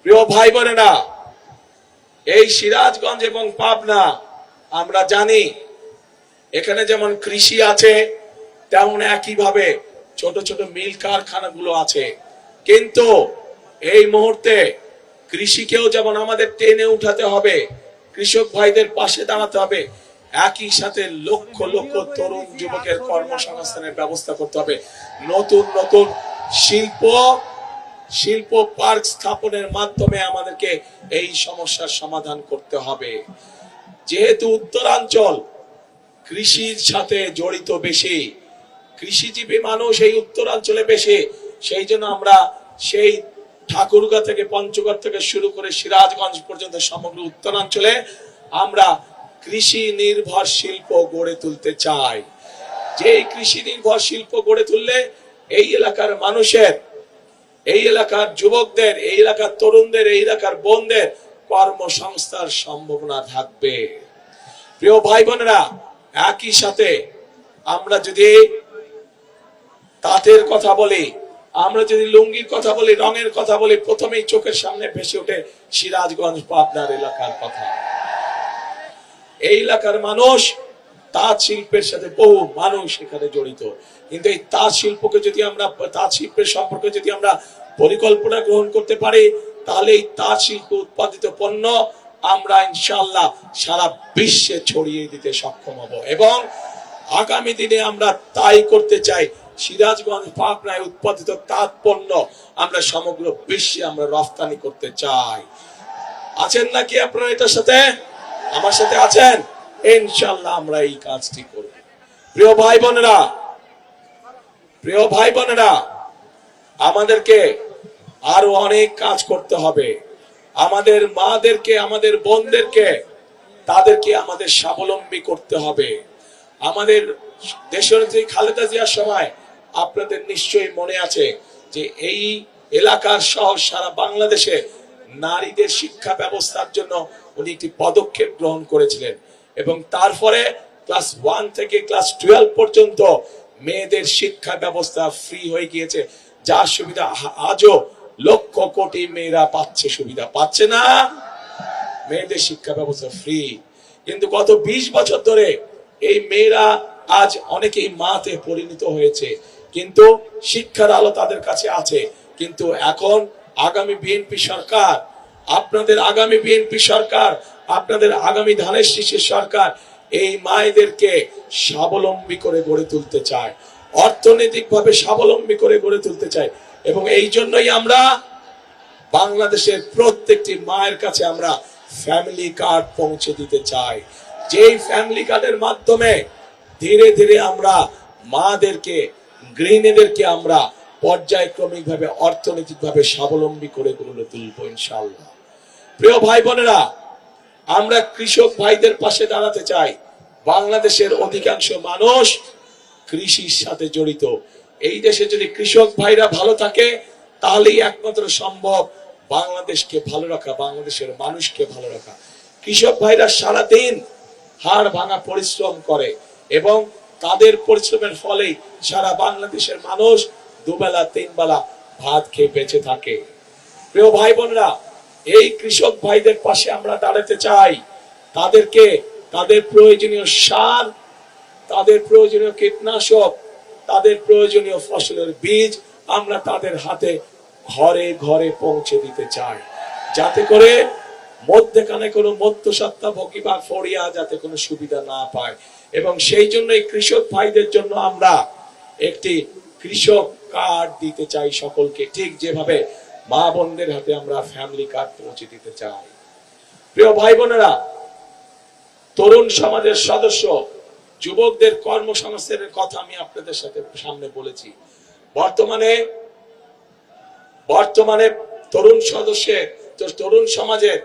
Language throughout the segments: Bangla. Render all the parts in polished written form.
প্রিয় ভাই বোনেরা, এই সিরাজগঞ্জ এবং পাবনা আমরা জানি এখানে যেমন কৃষি আছে তেমন একইভাবে ছোট ছোট মিল কারখানাগুলো আছে। কিন্তু এই মুহূর্তে কৃষিকেও যেমন আমাদের টেনে উঠাতে হবে, কৃষক ভাইদের পাশে দাঁড়াতে হবে, একই সাথে লক্ষ লক্ষ তরুণ যুবকের কর্মসংস্থানের ব্যবস্থা করতে হবে। নতুন নতুন শিল্প পার্ক স্থাপনের মাধ্যমে আমাদেরকে এই সমস্যার সমাধান করতে হবে। যেহেতু উত্তরাঞ্চল কৃষির সাথে জড়িত বেশি, কৃষিজীবী মানুষ এই উত্তরাঞ্চলে বেশি, সেই জন্য আমরা সেই ঠাকুরগাঁ থেকে পঞ্চগড় থেকে শুরু করে সিরাজগঞ্জ পর্যন্ত সমগ্র উত্তরাঞ্চলে আমরা কৃষি নির্ভর শিল্প গড়ে তুলতে চাই। যে কৃষি নির্ভর শিল্প গড়ে তুললে এই এলাকার মানুষের, এই এলাকার যুবকদের, এই এলাকার তরুণদের, এই এলাকার বোনদের কর্মসংস্থার সম্ভাবনা থাকবে। প্রিয় ভাই বোনেরা, একই সাথে আমরা যদি তাঁতের কথা বলি, আমরা যদি লুঙ্গির কথা বলি, রঙের কথা বলি, প্রথমেই চোখের সামনে ভেসে ওঠে সিরাজগঞ্জ পাবনার এলাকার কথা। এই এলাকার মানুষ তাঁত শিল্পের সাথে বহু মানুষ এখানে জড়িত। কিন্তু এই তাঁত শিল্পকে যদি আমরা, তাঁত শিল্পের সম্পর্কে যদি আমরা পরিকল্পনা গ্রহণ করতে পারি, তাহলে এই তাঁত শিল্প উৎপাদিত পণ্য আমরা ইনশাআল্লাহ সারা বিশ্বে ছড়িয়ে দিতে সক্ষম হব। এবং আগামী দিনে আমরা তাই করতে চাই। সিরাজগঞ্জ পাবনায় উৎপাদিত তাঁত পণ্য আমরা সমগ্র বিশ্বে আমরা রফতানি করতে চাই। আছেন নাকি আপনারা এটার সাথে? আমার সাথে আছেন? ইনশাআল্লাহ আমরা এই কাজটি করব। প্রিয় ভাই বোনেরা, আমাদেরকে আরো অনেক কাজ করতে হবে। আমাদের মাদেরকে, আমাদের বোনদেরকে, তাদেরকে আমাদের স্বাবলম্বী করতে হবে। আমাদের দেশনেত্রী খালেদা জিয়ার সময় আপনাদের নিশ্চয়ই মনে আছে যে এই এলাকার সহ সারা বাংলাদেশে নারীদের শিক্ষা ব্যবস্থার জন্য উনি একটি পদক্ষেপ গ্রহণ করেছিলেন এবং তারপরে ক্লাস 1 থেকে ক্লাস 12 পর্যন্ত মেয়েদের শিক্ষা ব্যবস্থা ফ্রি হয়ে গিয়েছে, যার সুবিধা আজও লক্ষ কোটি মেয়েরা পাচ্ছে। সুবিধা পাচ্ছে না? মেয়েদের শিক্ষা ব্যবস্থা ফ্রি। কিন্তু গত 20 বছর ধরে এই মেয়েরা আজ অনেকেই মাতে পরিণত হয়েছে, কিন্তু শিক্ষার আলো তাদের কাছে আছে। কিন্তু এখন আগামী বিএনপি সরকার, আপনাদের আগামী বিএনপি সরকার, আপনাদের আগামী ধানের শীষের সরকার এই মায়েদেরকে স্বাবলম্বী করে গড়ে তুলতে চায়, অর্থনৈতিকভাবে স্বাবলম্বী করে গড়ে তুলতে চায়। এবং এই জন্যই আমরা বাংলাদেশের প্রত্যেকটি মায়ের কাছে আমরা ফ্যামিলি কার্ড পৌঁছে দিতে চাই। যেই ফ্যামিলি কার্ডের মাধ্যমে ধীরে ধীরে আমরা মাদেরকে, গৃহিণীদেরকে আমরা পর্যায়ক্রমিক ভাবে অর্থনৈতিকভাবে স্বাবলম্বী করে গড়ে তুলবো ইনশাআল্লাহ। প্রিয় ভাই বোনেরা, আমরা কৃষক ভাইদের পাশে দাঁড়াতে চাই। বাংলাদেশের অধিকাংশ মানুষ কৃষির সাথে জড়িত। এই দেশে যদি কৃষক ভাইরা ভালো থাকে, তাহলেই একমাত্র সম্ভব বাংলাদেশকে ভালো রাখা, বাংলাদেশের মানুষকে ভালো রাখা। কৃষক ভাইরা সারাদিন হাড় ভাঙা পরিশ্রম করে এবং তাদের পরিশ্রমের ফলেই সারা বাংলাদেশের মানুষ দুবেলা তিনবেলা ভাত খেয়ে বেঁচে থাকে। প্রিয় ভাই বোনেরা, এই কৃষক ভাইদের পাশে আমরা দাঁড়াতে চাই। তাদেরকে তাদের প্রয়োজনীয় সার, তাদের প্রয়োজনীয় কীটনাশক, তাদের প্রয়োজনীয় ফসলের বীজ আমরা তাদের হাতে ঘরে ঘরে পৌঁছে দিতে চাই, যাতে করে মধ্যখানে কোনো মধ্যস্বত্বভোগী বা ফড়িয়া যাতে কোনো সুবিধা না পায়। এবং সেই জন্য এই কৃষক ভাইদের জন্য আমরা একটি কৃষক কার্ড দিতে চাই সকলকে, ঠিক যেভাবে মা বোনদের হাতে আমরা ফ্যামিলি কার্ড পৌঁছে দিতে চাই। প্রিয় ভাই বোনেরা, তরুণ সমাজের সদস্য, যুবকদের কর্মসংস্থানের কথা আমি আপনাদের সাথে সামনে বলেছি। বর্তমানে তরুণ সমাজের,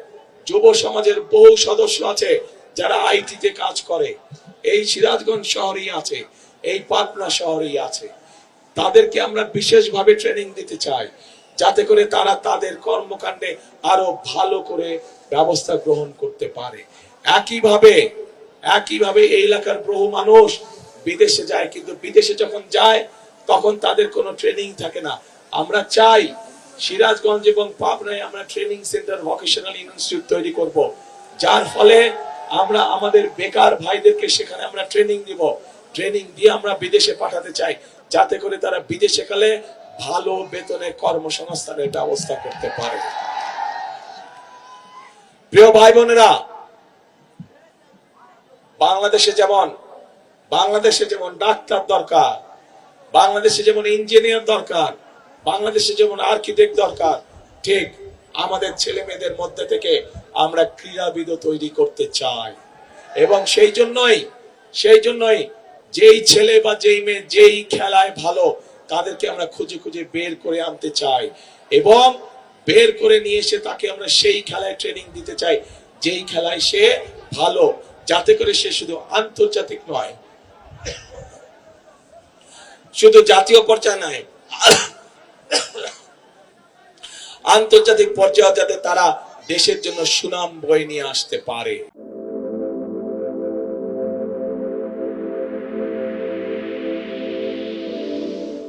যুব সমাজের বহু সদস্য আছে যারা আইটিতে কাজ করে। এই সিরাজগঞ্জ শহরেই আছে, এই পাবনা শহরেই আছে। তাদেরকে আমরা বিশেষভাবে ট্রেনিং দিতে চাই, যাতে করে তারা তাদের কর্মকাণ্ডে আরো ভালো করে ব্যবস্থা গ্রহণ করতে পারে। একইভাবে এই এলাকার বহু মানুষ বিদেশে যায়, কিন্তু বিদেশে যখন যায় তখন তাদের কোনো ট্রেনিং থাকে না। আমরা চাই সিরাজগঞ্জ এবং পাবনায় আমরা ট্রেনিং সেন্টার, ভোকেশনাল ইনস্টিটিউট তৈরি করব, যার ফলে আমরা আমাদের বেকার ভাইদেরকে সেখানে আমরা ট্রেনিং দিব। ট্রেনিং দিয়ে আমরা বিদেশে পাঠাতে চাই, যাতে করে তারা বিদেশে গেলে ভালো বেতনে কর্মসংস্থানের ব্যবস্থা করতে পারে। প্রিয় ভাই বোনেরা, বাংলাদেশে যেমন ডাক্তার দরকার, বাংলাদেশে যেমন ইঞ্জিনিয়ার দরকার, বাংলাদেশে যেমন আর্কিটেক্ট দরকার, ঠিক আমাদের ছেলে মেয়েদের মধ্যে থেকে আমরা ক্রীড়াবিদ তৈরি করতে চাই। এবং সেই জন্যই যেই ছেলে বা যেই মেয়ে যেই খেলায় ভালো, তাদেরকে আমরা খুঁজে খুঁজে বের করে আনতে চাই এবং বের করে নিয়ে এসে তাকে আমরা সেই খেলায় ট্রেনিং দিতে চাই যেই খেলায় সে ভালো, যাতে করে সে শুধু আন্তর্জাতিক নয়, শুধু জাতীয় পর্যায়ে নয়, আন্তর্জাতিক পর্যায়ে যাতে তারা দেশের জন্য সুনাম বয়ে নিয়ে আসতে পারে।